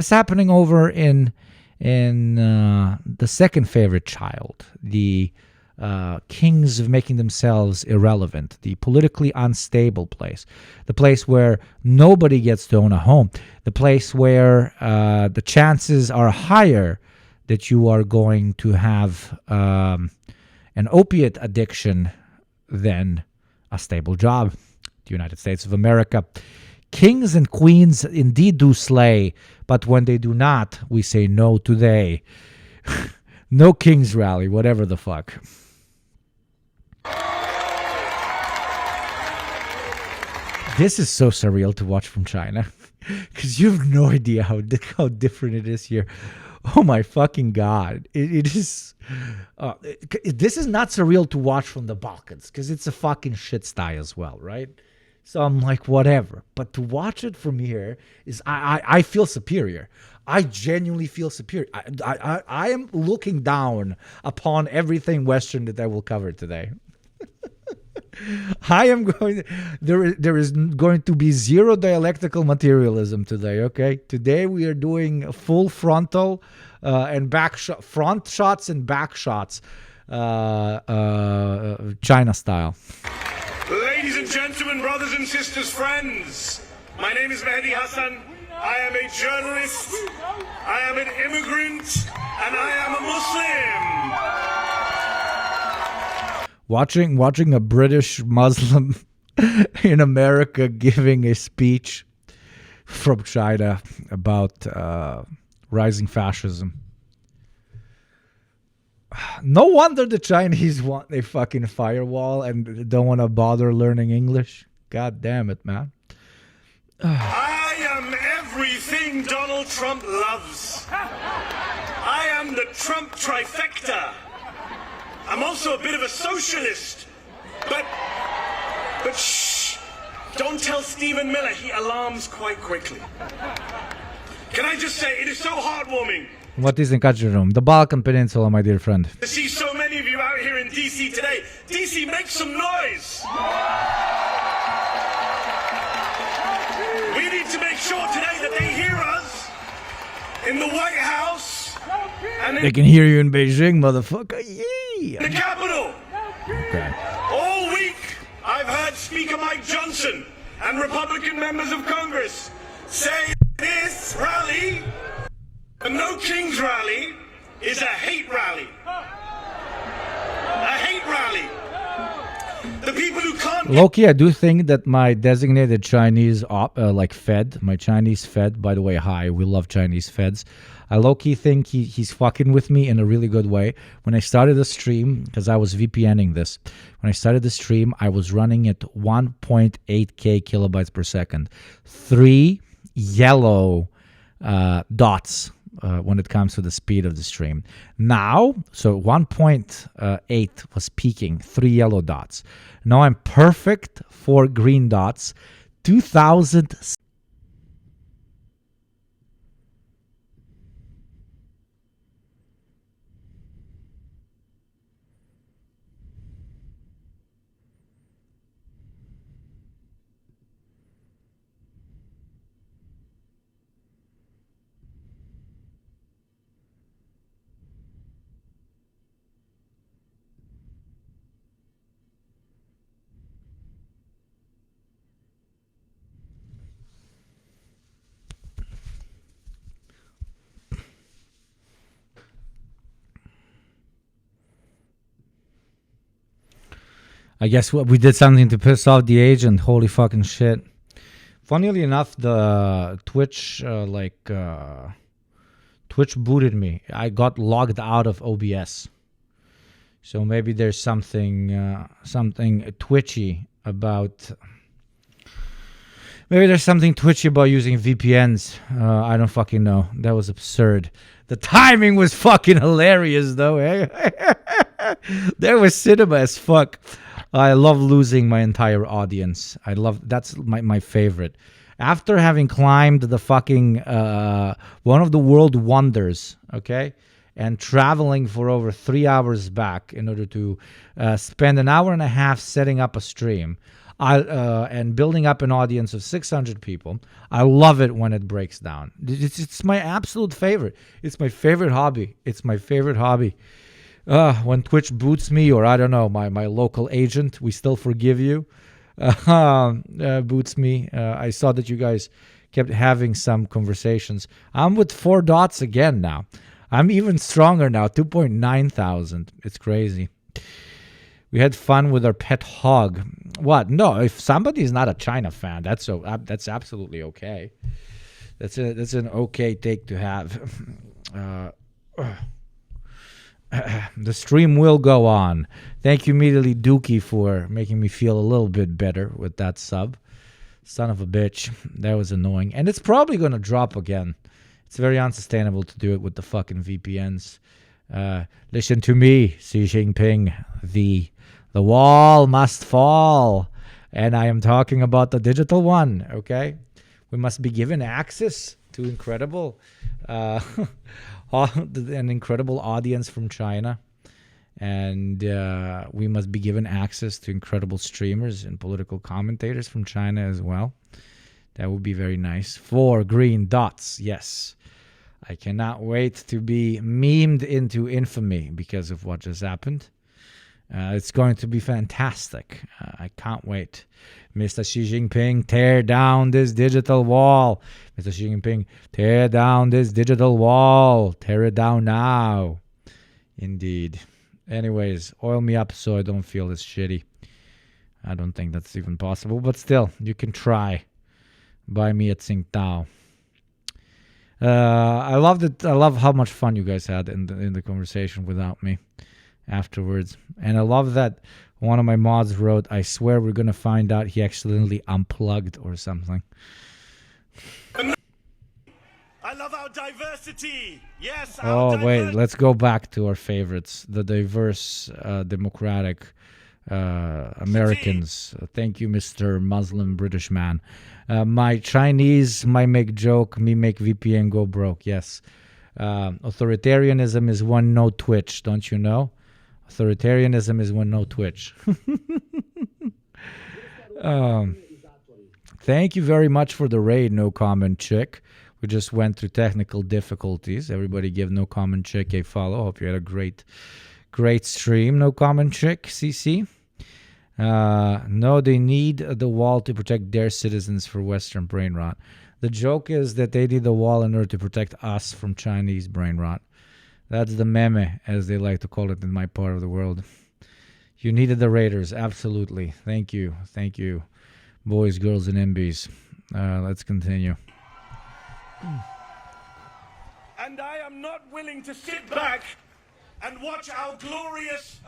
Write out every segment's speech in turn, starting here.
It's happening over in the second favorite child, the kings of making themselves irrelevant, the politically unstable place, the place where nobody gets to own a home, the place where the chances are higher that you are going to have an opiate addiction than a stable job. The United States of America. Kings and queens indeed do slay, but when they do not, we say no today. No King's Rally, whatever the fuck. This is so surreal to watch from China because you have no idea how different it is here. Oh my fucking God. It is. This is not surreal to watch from the Balkans because it's a fucking shit sty as well, right? So I'm like, whatever. But to watch it from here is, I feel superior. I genuinely feel superior. I am looking down upon everything Western that I will cover today. I am going. There is going to be zero dialectical materialism today. Okay, today we are doing full frontal and front shots and back shots, China style. Ladies and gentlemen, brothers and sisters, friends, my name is Mehdi Hassan. I am a journalist, I am an immigrant, and I am a Muslim. Watching a British Muslim in America giving a speech from China about rising fascism. No wonder the Chinese want a fucking firewall and don't want to bother learning English. God damn it, man. I am everything Donald Trump loves. I am the Trump trifecta. I'm also a bit of a socialist. But shh, don't tell Stephen Miller. He alarms quite quickly. Can I just say, it is so heartwarming. What is in Kachar Room? The Balkan Peninsula, my dear friend. To see so many of you out here in DC today. DC, make some noise. We need to make sure today that they hear us in the White House. And they can hear you in Beijing, motherfucker. Yee! In the Capitol. Okay. All week, I've heard Speaker Mike Johnson and Republican members of Congress say this rally, a No Kings rally, is a hate rally. A hate rally. The people who can't... Loki, I do think that my designated Chinese Fed, my Chinese Fed, by the way, hi, we love Chinese Feds. I low-key think he's fucking with me in a really good way. When I started the stream, because I was VPNing this, when I started the stream, I was running at 1.8k kilobytes per second. 3 yellow dots when it comes to the speed of the stream. Now, so 1.8 was peaking, 3 yellow dots. Now I'm perfect for green dots. 2000. I guess we did something to piss off the agent. Holy fucking shit. Funnily enough, the Twitch, Twitch booted me. I got logged out of OBS. So maybe there's something twitchy about... Maybe there's something twitchy about using VPNs. I don't fucking know. That was absurd. The timing was fucking hilarious, though. There was cinema as fuck. I love losing my entire audience. That's my favorite. After having climbed the fucking one of the world wonders, okay, and traveling for over 3 hours back in order to spend an hour and a half setting up a stream, and building up an audience of 600 people. I love it when it breaks down. It's my absolute favorite. It's my favorite hobby. It's my favorite hobby. When Twitch boots me, or I don't know, my local agent, we still forgive you, boots me. I saw that you guys kept having some conversations. I'm with 4 dots again now. I'm even stronger now, 2.9 thousand. It's crazy. We had fun with our pet hog. What? No, if somebody is not a China fan, that's absolutely okay. That's an okay take to have. The stream will go on. Thank you immediately, Dookie, for making me feel a little bit better with that sub. Son of a bitch. That was annoying. And it's probably going to drop again. It's very unsustainable to do it with the fucking VPNs. Listen to me, Xi Jinping. The wall must fall. And I am talking about the digital one, okay? We must be given access to an incredible audience from China. And we must be given access to incredible streamers and political commentators from China as well. That would be very nice. 4 green dots, yes. I cannot wait to be memed into infamy because of what just happened. It's going to be fantastic. I can't wait. Mr. Xi Jinping, tear down this digital wall. Mr. Xi Jinping, tear down this digital wall. Tear it down now. Indeed. Anyways, oil me up so I don't feel as shitty. I don't think that's even possible, but still, you can try. Buy me at Tsingtao. I love how much fun you guys had in the conversation without me afterwards. And I love that one of my mods wrote, I swear we're going to find out he accidentally unplugged or something. I love our diversity. Yes. Wait, let's go back to our favorites, the diverse, democratic Americans. Thank you, Mr. Muslim British man. My Chinese might make joke, me make VPN go broke. Yes. Authoritarianism is when no Twitch, don't you know? Authoritarianism is when no Twitch. Thank you very much for the raid, No Comment Chick. We just went through technical difficulties. Everybody give No Comment Chick a follow. Hope you had a great stream, No Comment Chick, CC. No, they need the wall to protect their citizens for Western brain rot. The joke is that they need the wall in order to protect us from Chinese brain rot. That's the meme, as they like to call it in my part of the world. You needed the Raiders, absolutely. Thank you, boys, girls, and MBs. Let's continue. And I am not willing to sit back and watch our glorious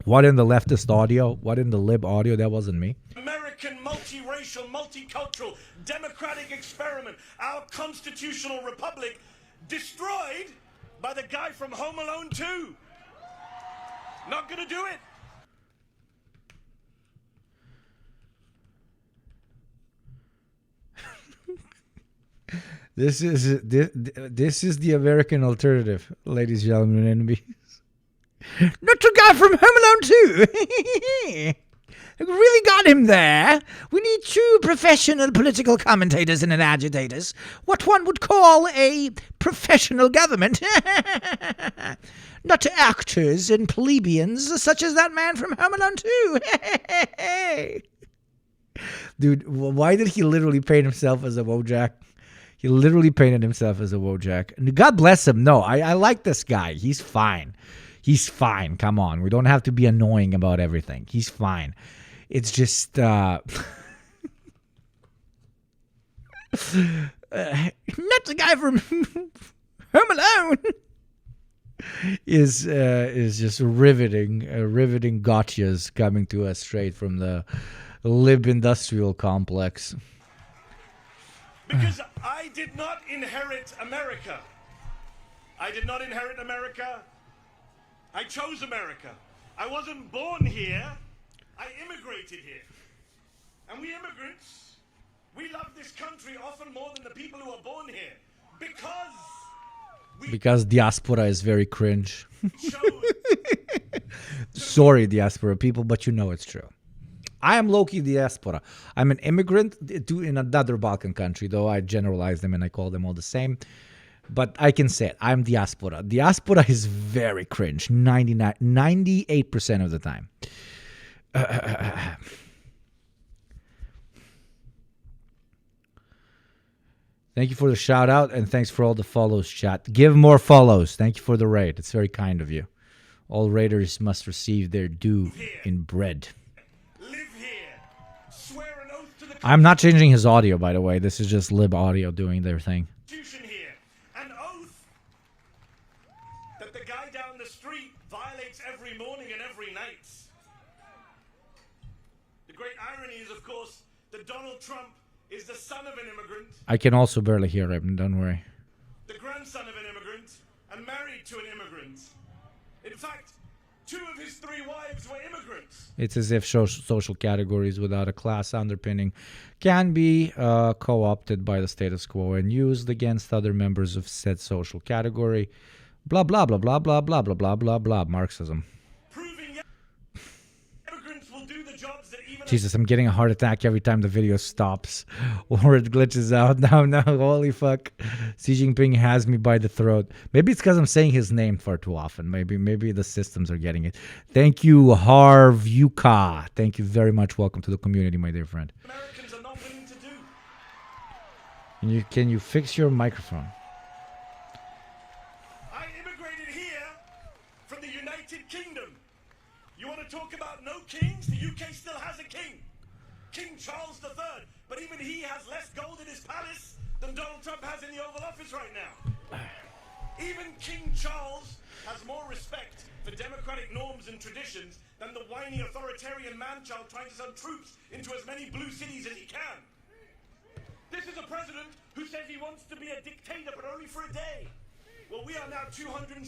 What in the leftist audio? What in the lib audio? That wasn't me. American multiracial, multicultural, democratic experiment, our constitutional republic, destroyed by the guy from Home Alone 2. Not gonna do it. This is the American alternative, ladies and gentlemen and enemies. Not the guy from Home Alone 2. Really got him there. We need 2 professional political commentators and agitators. What one would call a professional government. Not actors and plebeians such as that man from Home Alone 2. Dude, why did he literally paint himself as a Wojak? He literally painted himself as a Wojak. And God bless him. No, I like this guy. He's fine. He's fine. Come on. We don't have to be annoying about everything. He's fine. It's just not the guy from Home Alone. is just riveting gotchas coming to us straight from the lib industrial complex. Because I did not inherit America. I did not inherit America. I chose America. I wasn't born here. I immigrated here. And we immigrants, we love this country often more than the people who are born here. Because diaspora is very cringe. chose Sorry, diaspora people, but you know it's true. I am low-key diaspora. I'm an immigrant in another Balkan country, though I generalize them and I call them all the same. But I can say it. I'm diaspora. Diaspora is very cringe, 98% of the time. Thank you for the shout out and thanks for all the follows, chat. Give more follows. Thank you for the raid. It's very kind of you. All raiders must receive their due in bread. Live here. Swear an oath to the I'm not changing his audio, by the way. This is just Lib Audio doing their thing. Constitution here. An oath that the guy down the street violates every morning and every night. The great irony is, of course, that Donald Trump is the son of an immigrant, I can also barely hear him, don't worry. the grandson of an immigrant, and married to an immigrant. In fact, 2 of his 3 wives were immigrants. It's as if social categories without a class underpinning can be co-opted by the status quo and used against other members of said social category. Blah, blah, blah, blah, blah, blah, blah, blah, blah, blah. Marxism. Proving immigrants will do the jobs that even Jesus, I'm getting a heart attack every time the video stops or it glitches out. No, holy fuck. Xi Jinping has me by the throat. Maybe it's because I'm saying his name far too often. Maybe the systems are getting it. Thank you, Harvuka. Thank you very much. Welcome to the community, my dear friend. Americans are not willing to do. Can you fix your microphone? I immigrated here from the United Kingdom. You want to talk about no kings? The UK still has a king. King Charles III. But even he has less gold in his palace than Donald Trump has in the Oval Office right now. Even King Charles has more respect for democratic norms and traditions than the whiny authoritarian man-child trying to send troops into as many blue cities as he can. This is a president who says he wants to be a dictator, but only for a day. Well, we are now 271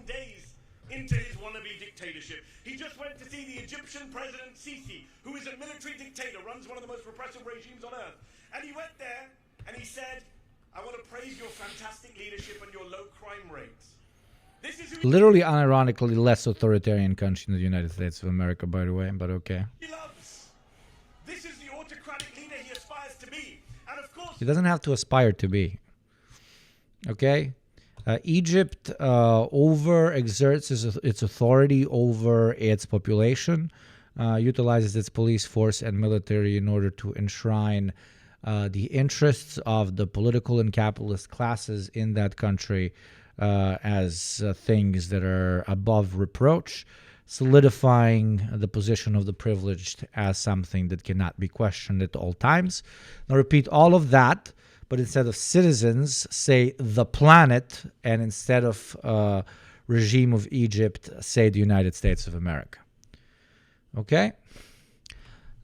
days into his wannabe dictatorship. He just went to see the Egyptian president Sisi, who is a military dictator, runs one of the most repressive regimes on earth. And he went there and he said, I want to praise your fantastic leadership and your low crime rates. This is who Literally, unironically, less authoritarian country in the United States of America, by the way, but okay. he loves. This is the autocratic leader he aspires to be. And of course, He doesn't have to aspire to be. Okay? Egypt overexerts its authority over its population, utilizes its police force and military in order to enshrine the interests of the political and capitalist classes in that country as things that are above reproach, solidifying the position of the privileged as something that cannot be questioned at all times. Now, repeat all of that, but instead of citizens, say the planet, and instead of regime of Egypt, say the United States of America. Okay?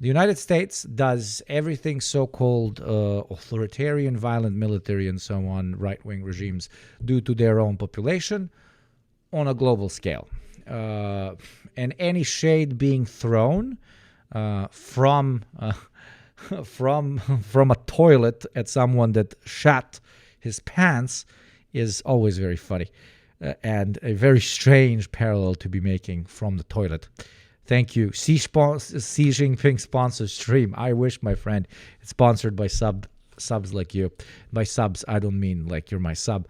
The United States does everything so-called authoritarian, violent military, and so on, right-wing regimes do to their own population on a global scale. And any shade being thrown from a toilet at someone that shat his pants is always very funny and a very strange parallel to be making from the toilet. Thank you. Xi Jinping sponsors stream. I wish, my friend. It's sponsored by subs like you. By subs, I don't mean like you're my sub.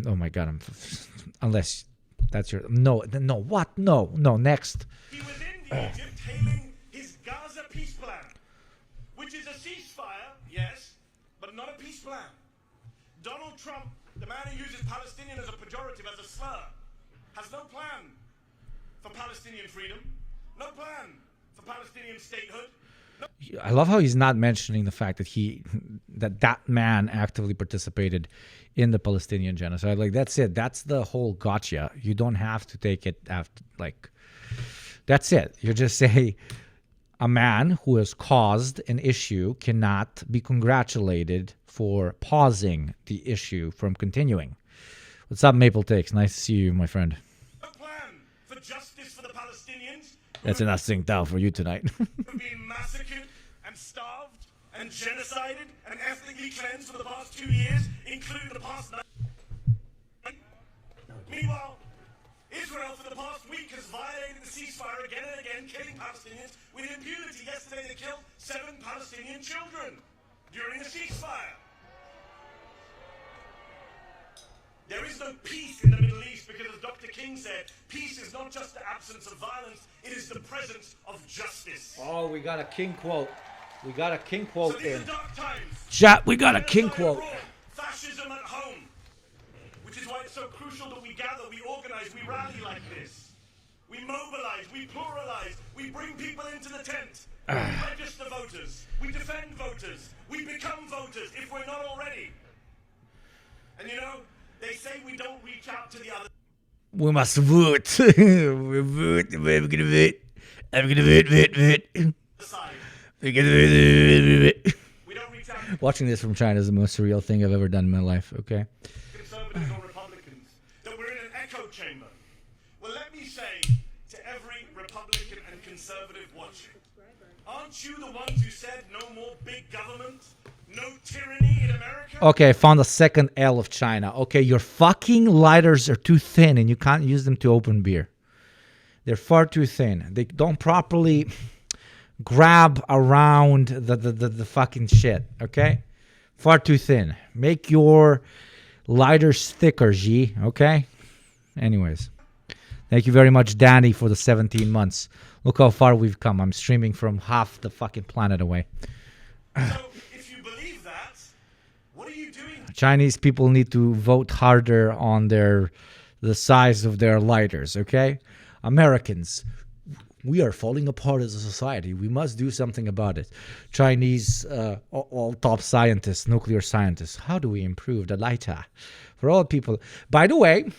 Oh my God. Unless that's your... No, what? No, next. he was in Egypt hailing his Gaza peace plan, which is a ceasefire, yes, but not a peace plan. Donald Trump, the man who uses Palestinian as a pejorative, as a slur, has no plan for Palestinian freedom, no plan for Palestinian statehood. I love how he's not mentioning the fact that that man actively participated in the Palestinian genocide. Like, that's it. That's the whole gotcha. You don't have to take it after, like, that's it. You just say a man who has caused an issue cannot be congratulated for pausing the issue from continuing. What's up, Maple Takes? Nice to see you, my friend. No plan for justice for the Palestinians That's enough synced out for you tonight. who have been massacred and starved and genocided and ethnically cleansed for the past 2 years, including the past 9. Meanwhile, Israel for the past week has violated the ceasefire again and again, killing Palestinians with impunity. Yesterday they killed 7 Palestinian children during a ceasefire. There is no peace in the Middle East because, as Dr. King said, peace is not just the absence of violence, it is the presence of justice. Oh, we got a King quote. We got a King quote So these are dark times. Chat, we got a King Genocide quote. abroad, fascism at home. Which is why it's so crucial that we gather, we organize, we rally like this. We mobilize, we pluralize, we bring people into the tent. We register voters, we defend voters, we become voters if we're not already. And you know, they say we don't reach out to the other We must vote. We vote. We're gonna vote. I'm gonna vote. side. We're gonna vote. We don't reach out to Watching this from China is the most surreal thing I've ever done in my life. Okay. conservatives or Republicans, that we're in an echo chamber. Well, let me say to every Republican and conservative watching, aren't you the ones who said no more big government, no tyranny in America? Okay, I found a second L of China. Okay, your fucking lighters are too thin and you can't use them to open beer. They're far too thin. They don't properly grab around the fucking shit, okay? Far too thin. Make your lighters thicker, G, okay? Anyways. Thank you very much, Danny, for the 17 months. Look how far we've come. I'm streaming from half the fucking planet away. So, if you believe that, what are you doing? Chinese people need to vote harder on the size of their lighters, okay? Americans, we are falling apart as a society. We must do something about it. Chinese, all top scientists, nuclear scientists, how do we improve the lighter for all people? By the way,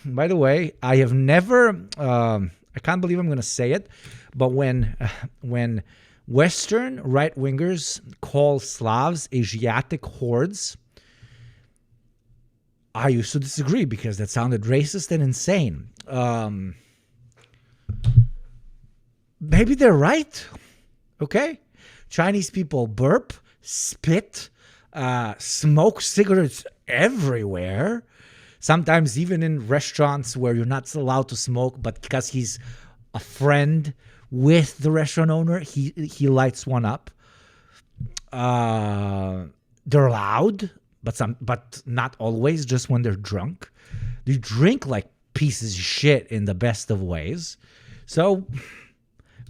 I have never, I can't believe I'm going to say it, but when Western right-wingers call Slavs Asiatic hordes, I used to disagree because that sounded racist and insane. Maybe they're right. Okay? Chinese people burp, spit, smoke cigarettes everywhere. Sometimes even in restaurants where you're not allowed to smoke, but because he's a friend with the restaurant owner, he lights one up. They're loud, but not always, just when they're drunk. They drink like pieces of shit in the best of ways. So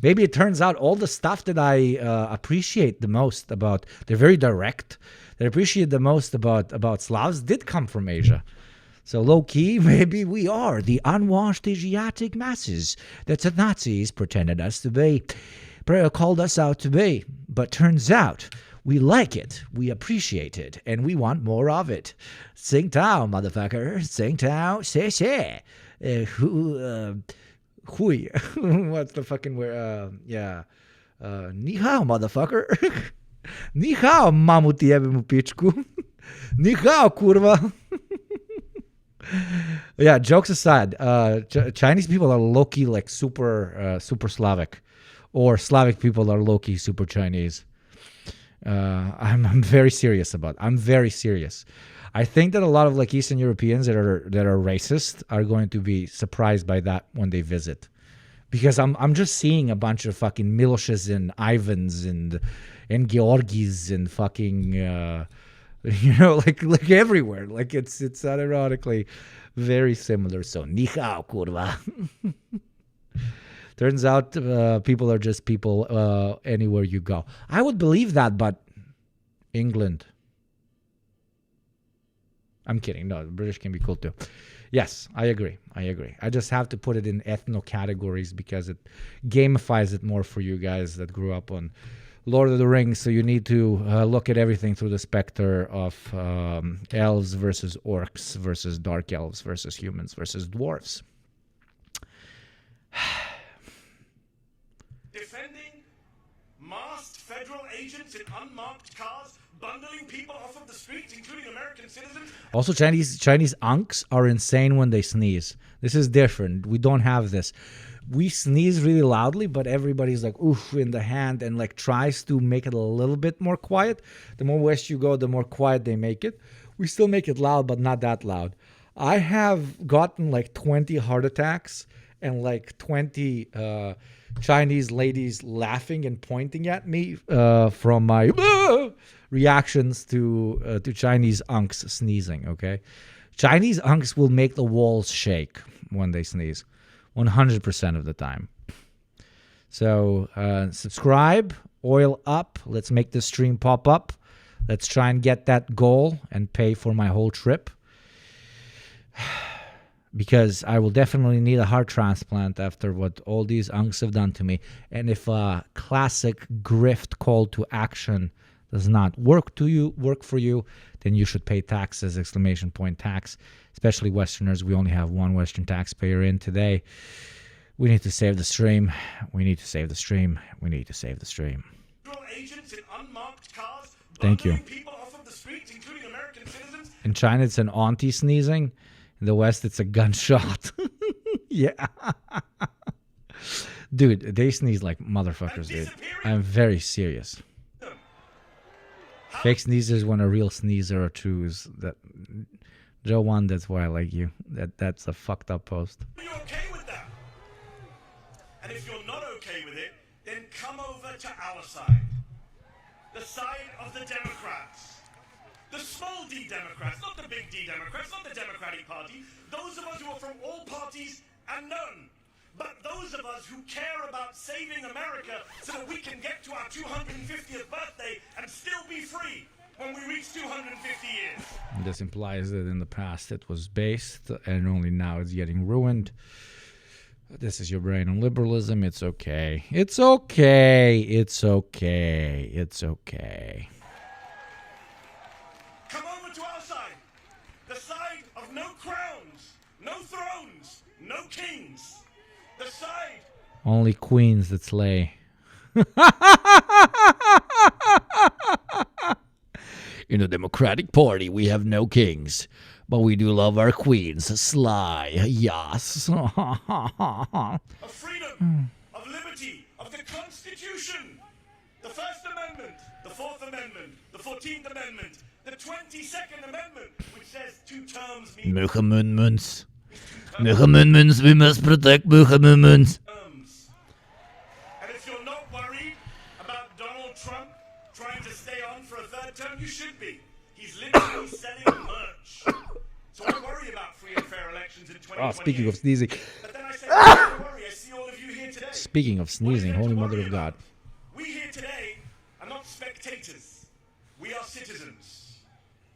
maybe it turns out all the stuff that I appreciate the most about, they're very direct, that I appreciate the most about Slavs did come from Asia. So low-key, maybe we are the unwashed Asiatic masses that the Nazis pretended us to be, called us out to be. But turns out we like it, we appreciate it, and we want more of it. Sing Tao, motherfucker. Sing Tao, say. Hui. What's the fucking word? Yeah. Ni hao, motherfucker. Ni hao, mamu ti jebem u pičku. Ni hao, kurva. Yeah, jokes aside, Chinese people are low-key like super Slavic, or Slavic people are low-key super Chinese. I'm very serious about it. I'm very serious. I think that a lot of like Eastern Europeans that are racist are going to be surprised by that when they visit, because I'm just seeing a bunch of fucking Miloshes and Ivans and Georgis and fucking like everywhere. Like it's unironically very similar. So ni hao, kurva. Turns out people are just people anywhere you go. I would believe that, but England. I'm kidding. No, the British can be cool too. Yes, I agree. I just have to put it in ethno categories because it gamifies it more for you guys that grew up on Lord of the Rings. So you need to look at everything through the specter of elves versus orcs versus dark elves versus humans versus dwarves. Defending masked federal agents in unmarked cars, bundling people off of the streets, including American citizens. Also, Chinese unks are insane when they sneeze. This is different. We don't have this. We sneeze really loudly, but everybody's like, oof, in the hand and like tries to make it a little bit more quiet. The more west you go, the more quiet they make it. We still make it loud, but not that loud. I have gotten like 20 heart attacks and like 20 Chinese ladies laughing and pointing at me from my reactions to Chinese unks sneezing. Okay, Chinese unks will make the walls shake when they sneeze, 100% of the time. So subscribe, oil up. Let's make this stream pop up. Let's try and get that goal and pay for my whole trip. Because I will definitely need a heart transplant after what all these unks have done to me. And if a classic grift call to action does not work for you, then you should pay taxes, ! Tax. Especially Westerners. We only have one Western taxpayer in today. We need to save the stream. We need to save the stream. We need to save the stream. Agents in unmarked cars, thank you. People off of the streets, including American citizens. In China, it's an auntie sneezing. In the West, it's a gunshot. Yeah. Dude, they sneeze like motherfuckers, dude. I'm very serious. Fake sneezers when a real sneezer or two is that. Joe One, that's why I like you. That's a fucked up post. Are you okay with that? And if you're not okay with it, then come over to our side. The side of the Democrats. The small D Democrats, not the big D Democrats, not the Democratic Party. Those of us who are from all parties and none. But those of us who care about saving America so that we can get to our 250th birthday and still be free when we reach 250 years. This implies that in the past it was based and only now it's getting ruined. This is your brain on liberalism. It's okay. It's okay. It's okay. It's okay. Come over to our side. The side of no crowns, no thrones, no kings. The side. Only queens that slay. In the Democratic Party, we have no kings, but we do love our queens. Sly, yes. Of freedom, of liberty, of the Constitution. The First Amendment, the Fourth Amendment, the 14th Amendment, the 22nd Amendment, which says 2 terms mean... Amendments. Amendments, we must protect amendments. And if you're not worried about Donald Trump trying to stay on for a 3rd term, you should be. He's literally selling merch. So I worry about free and fair elections in 2028. Speaking of sneezing. But then I say, don't worry, I see all of you here today. Speaking of sneezing, Holy Mother of God. We here today are not spectators. We are citizens.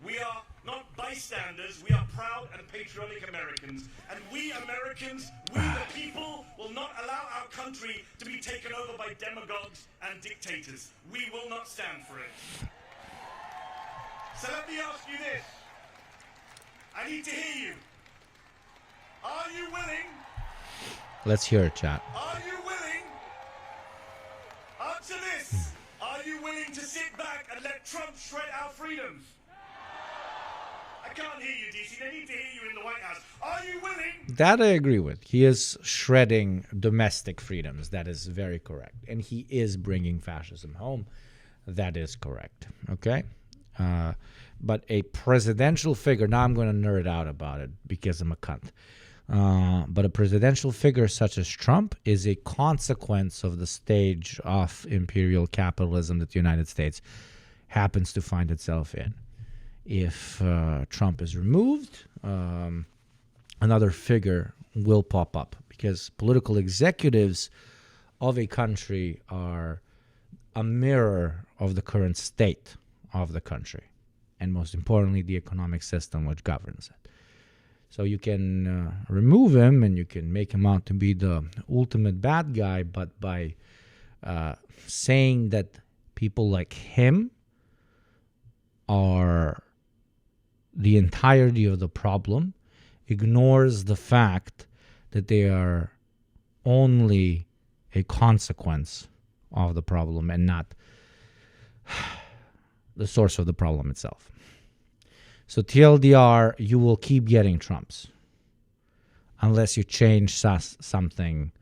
We are not bystanders. We are proud and patriotic Americans. And we Americans, we the people, will not allow our country to be taken over by demagogues and dictators. We will not stand for it. So let me ask you this. I need to hear you. Are you willing? Let's hear it, chat. Are you willing? Answer this. Are you willing to sit back and let Trump shred our freedoms? I can't hear you, DC. They need to hear you in the White House. Are you willing? That I agree with. He is shredding domestic freedoms. That is very correct. And he is bringing fascism home. That is correct. Okay? But a presidential figure, now I'm going to nerd out about it because I'm a cunt. But a presidential figure such as Trump is a consequence of the stage of imperial capitalism that the United States happens to find itself in. If Trump is removed, another figure will pop up because political executives of a country are a mirror of the current state of the country, and most importantly, the economic system which governs it. So you can remove him and you can make him out to be the ultimate bad guy, but by saying that people like him are the entirety of the problem, ignores the fact that they are only a consequence of the problem and not the source of the problem itself. So TLDR, you will keep getting Trumps unless you change something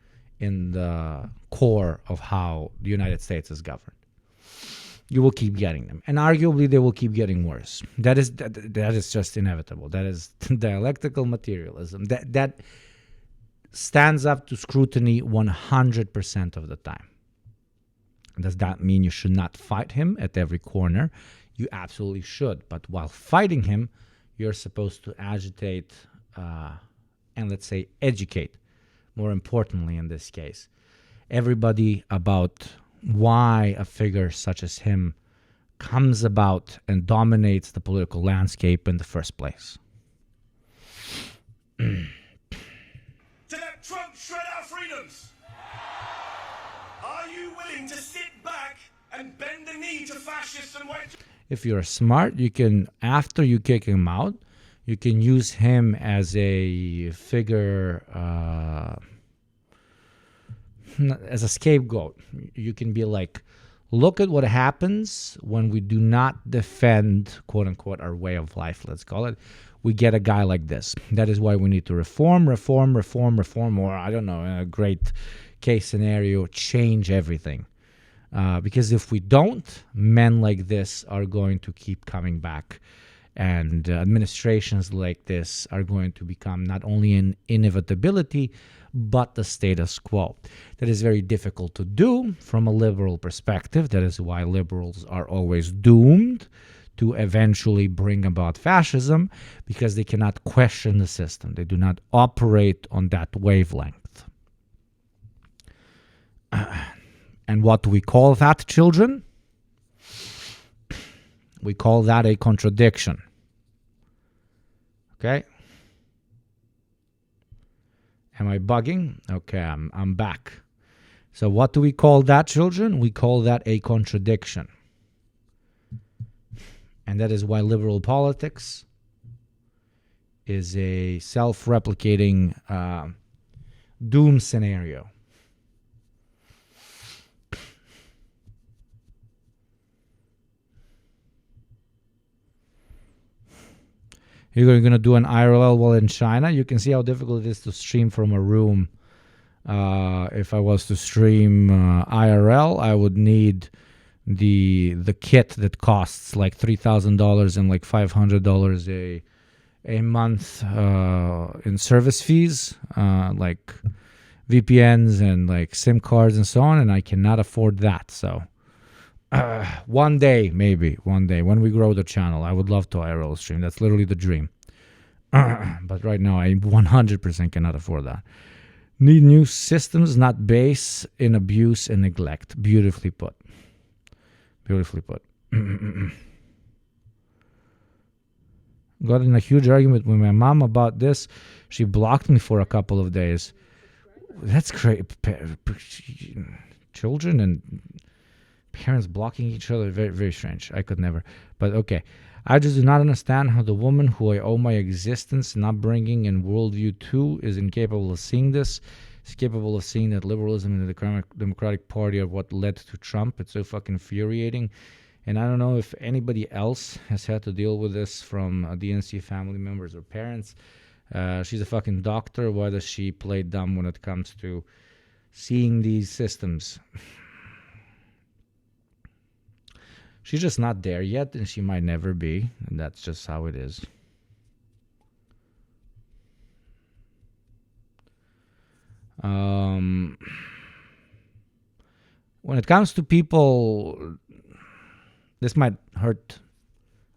in the core of how the United States is governed. You will keep getting them, and arguably they will keep getting worse. That is just inevitable. That is dialectical materialism. That stands up to scrutiny 100% of the time. Does that mean you should not fight him at every corner? You absolutely should. But while fighting him, you're supposed to agitate and, let's say, educate, more importantly in this case, everybody about why a figure such as him comes about and dominates the political landscape in the first place. To let Trump shred our freedoms? Are you willing to sit back and bend the knee to fascists and white... If you're smart, you can, after you kick him out, you can use him as a figure, as a scapegoat. You can be like, look at what happens when we do not defend, quote unquote, our way of life, let's call it. We get a guy like this. That is why we need to reform, or I don't know, in a great case scenario, change everything. Because if we don't, men like this are going to keep coming back. And administrations like this are going to become not only an inevitability, but the status quo. That is very difficult to do from a liberal perspective. That is why liberals are always doomed to eventually bring about fascism, because they cannot question the system. They do not operate on that wavelength. And what do we call that, children? We call that a contradiction. Okay? Am I bugging? Okay, I'm back. So what do we call that, children? We call that a contradiction. And that is why liberal politics is a self-replicating doom scenario. You're going to do an IRL while in China. You can see how difficult it is to stream from a room. If I was to stream IRL, I would need the kit that costs like $3,000 and like $500 a month in service fees, like VPNs and like SIM cards and so on, and I cannot afford that. So one day, when we grow the channel, I would love to IRL stream. That's literally the dream. But right now, I 100% cannot afford that. Need new systems, not base in abuse and neglect. Beautifully put. Beautifully put. Got in a huge argument with my mom about this. She blocked me for a couple of days. That's great. Children and parents blocking each other, very, very strange. I could never. But okay. I just do not understand how the woman who I owe my existence and upbringing and worldview to is incapable of seeing this. Is capable of seeing that liberalism and the Democratic Party are what led to Trump. It's so fucking infuriating. And I don't know if anybody else has had to deal with this from DNC family members or parents. She's a fucking doctor. Why does she play dumb when it comes to seeing these systems? She's just not there yet, and she might never be, and that's just how it is. When it comes to people, this might hurt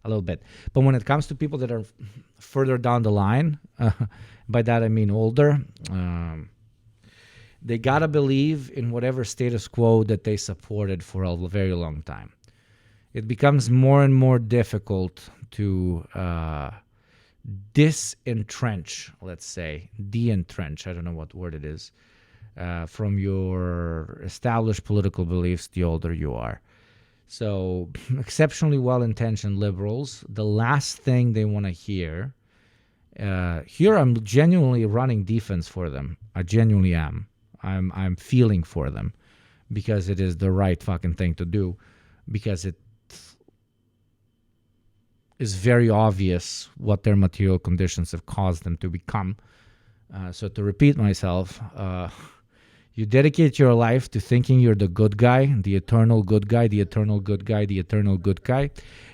a little bit, but when it comes to people that are further down the line, by that I mean older, they gotta believe in whatever status quo that they supported for a very long time. It becomes more and more difficult to disentrench, let's say, de-entrench, I don't know what word it is, from your established political beliefs the older you are. So exceptionally well-intentioned liberals, the last thing they want to hear, here I'm genuinely running defense for them. I genuinely am. I'm feeling for them because it is the right fucking thing to do, because it is very obvious what their material conditions have caused them to become. So to repeat myself, you dedicate your life to thinking you're the good guy, the eternal good guy, the eternal good guy, the eternal good guy.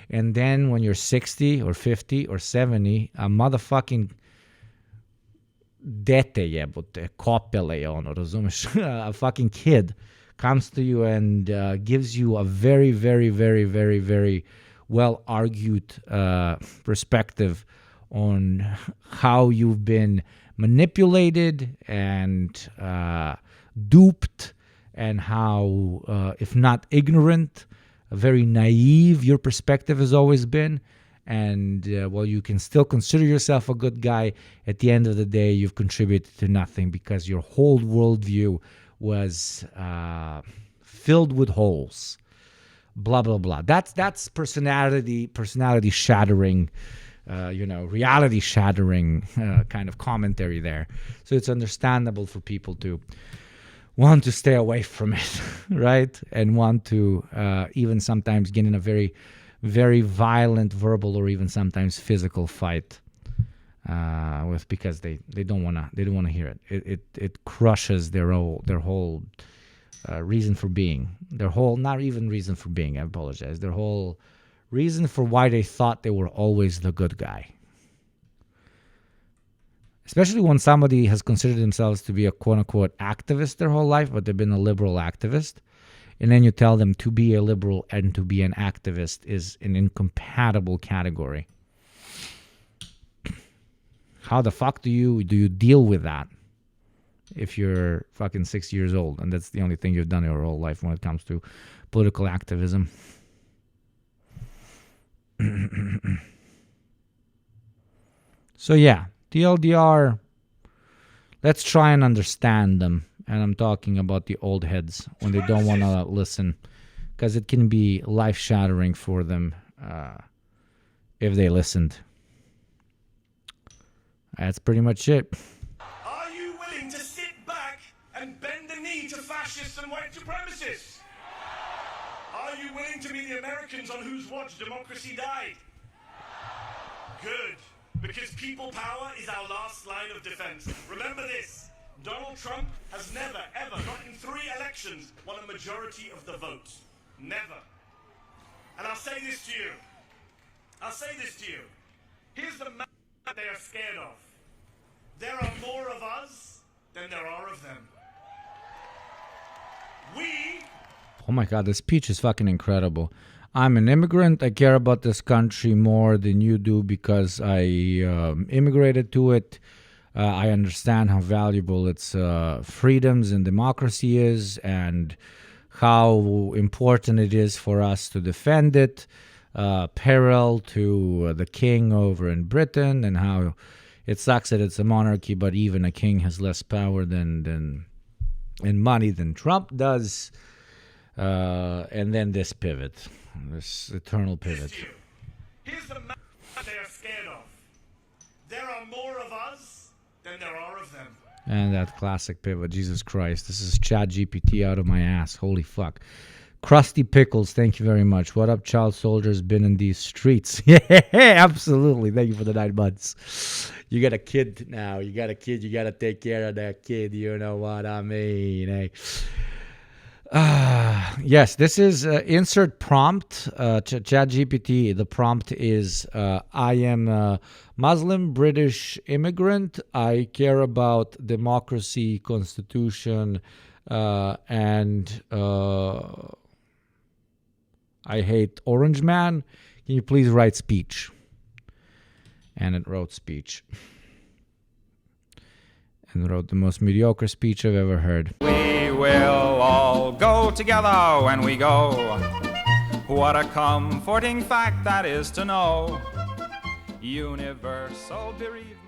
And then when you're 60 or 50 or 70, a motherfucking dete jebote, kopele je ono, razumeš? A fucking kid comes to you and gives you a very, very, very, very, very well-argued perspective on how you've been manipulated and duped, and how, if not ignorant, very naive your perspective has always been. And while you can still consider yourself a good guy, at the end of the day, you've contributed to nothing because your whole worldview was filled with holes. Blah, blah, blah. That's personality shattering, reality shattering kind of commentary there. So it's understandable for people to want to stay away from it, right? And want to even sometimes get in a very, very violent verbal or even sometimes physical fight with, because they don't wanna hear it. It crushes their whole reason for being. Their whole, not even reason for being, I apologize. Their whole reason for why they thought they were always the good guy. Especially when somebody has considered themselves to be a quote-unquote activist their whole life, but they've been a liberal activist. And then you tell them to be a liberal and to be an activist is an incompatible category. How the fuck do you deal with that if you're fucking 6 years old and that's the only thing you've done your whole life when it comes to political activism? So yeah, TLDR, let's try and understand them. And I'm talking about the old heads when they don't want to listen, because it can be life-shattering for them if they listened. That's pretty much it. Are you willing to sit back and bend the knee to fascists and white supremacists? Are you willing to be the Americans on whose watch democracy died? Good, because people power is our last line of defense. Remember this. Donald Trump has never, ever, not in 3 elections, won a majority of the votes. Never. And I'll say this to you. Here's the man that they are scared of. There are more of us than there are of them. Oh my God, this speech is fucking incredible. I'm an immigrant. I care about this country more than you do because I immigrated to it. I understand how valuable its freedoms and democracy is, and how important it is for us to defend it, parallel to the king over in Britain, and how it sucks that it's a monarchy, but even a king has less power than and money than Trump does. And then this pivot, this eternal pivot. Here's the man they are scared of. There are more of us than there are of them. And that classic pivot, Jesus Christ. This is ChatGPT out of my ass. Holy fuck. Krusty Pickles, thank you very much. What up, child soldiers? Been in these streets. Yeah, absolutely. Thank you for the 9 months. You got a kid now. You got a kid. You got to take care of that kid. You know what I mean, eh? Yes, this is insert prompt, ChatGPT. The prompt is, I am a Muslim British immigrant. I care about democracy, constitution, and I hate Orange Man. Can you please write speech? And it wrote speech. And wrote the most mediocre speech I've ever heard. We will all go together when we go. What a comforting fact that is to know. Universal bereavement.